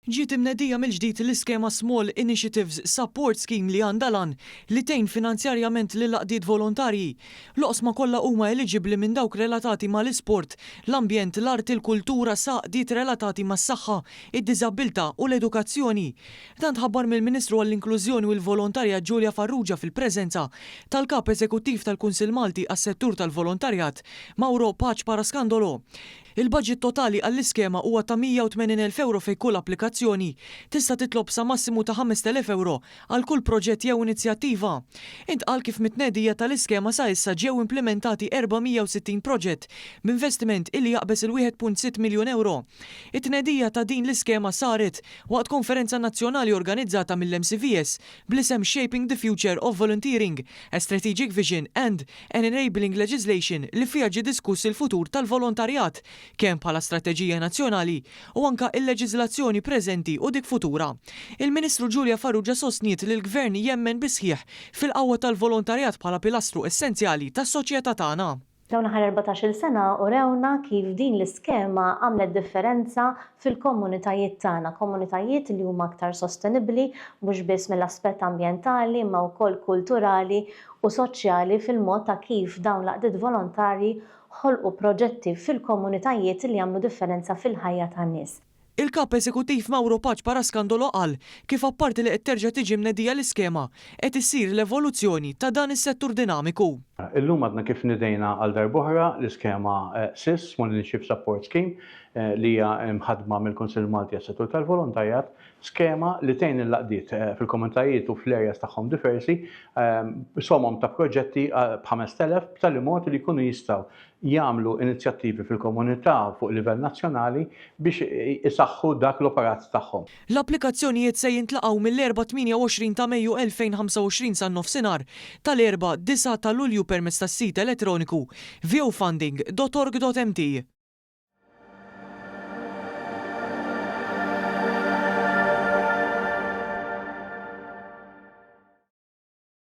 Ġiet imnedija mill-ġdid l-iskema Small Initiatives Support Scheme li għandha lan li tgħin finanzjarjament lil laqdiet volontarji. L-oqsma kollha huma eligibbli minn dawk relatati mal-isport, l-ambjent, l-art, il-kultura, saqdiet relatati mas-saħħa, id-diżabilità u l-edukazzjoni. Dan tħabbar mill-Ministru għall-Inklużjoni u l-Volontarjat Giulia Farrugia fil-preżenza tal-Kap Eżekuttiv tal-Kunsill Malti għas-settur tal-volontarjat Mauro Paċ Paraskandolo. Il-budget totali għall-iskema huwa ta' 180,000 euro fejn kull applikazzjoni tista' titlob sa massimu ta' 5,000 euro għal kull proġett jew inizjattiva. Intqal kif mitnedija tal-iskema sa issa ġew implementati 460 proġett b'investiment illi jaqbes il-1.6 miljun euro. It-tnedija ta' din l-iskema saret waqt konferenza nazzjonali organizzata mill-MCVS bl-isem Shaping the Future of Volunteering, a Strategic Vision and an Enabling Legislation li fiha ġie diskuss il-futur tal-volontarjat kemm bħala strateġija nazzjonali u anka il-leġiżlazzjoni preżenti u dik futura. Il-Ministru Giulia Farrugia sostniet li l-Gvern jemmen bisħieħ fil-qawwa tal-volontarjat bħala pilastru essenzjali tas-soċjetà tagħna. Dawn aħħar 14-il sena urewna kif din l-iskema għamlet differenza fil-komunitajiet tagħna, komunitajiet li huma aktar sostenibbli mhux biss mill-aspett ambjentali ma wkoll kulturali u soċjali fil-mod ta' kif dawn l-għaqdiet volontarji ħolqu proġetti fil-komunitajiet li jagħmlu differenza fil-ħajja tan-nies. Il-Kap Eżekuttiv Mauro Paċ Paraskandolo qal kif apparti li qed terġa' tiġi mnedija l-iskema qed issir l-evoluzzjoni ta' dan is-settur dinamiku. Illum għadna kif nidejna għal darb'oħra l-iskema SIS, Small Initiative Support Scheme, li hija mħadma mill-Kunsill Malti għas-settur tal-volontarjat, skema li tgħin il-laqdiet fil-komunitajiet u fl-areas tagħhom diversi somom ta' proġetti b'5,000 b'tali mod li jkunu jistgħu jagħmlu inizjattivi fil-komunità fuq livell nazzjonali biex isaħħu dak l-operat tagħhom. L-applikazzjonijiet se jintlaqgħu mill-4-28 ta' Mejju 2025 san-nofsinhar tal-4-9 ta' Lulju permezz tas-sit elettroniku viewfunding.org.mt.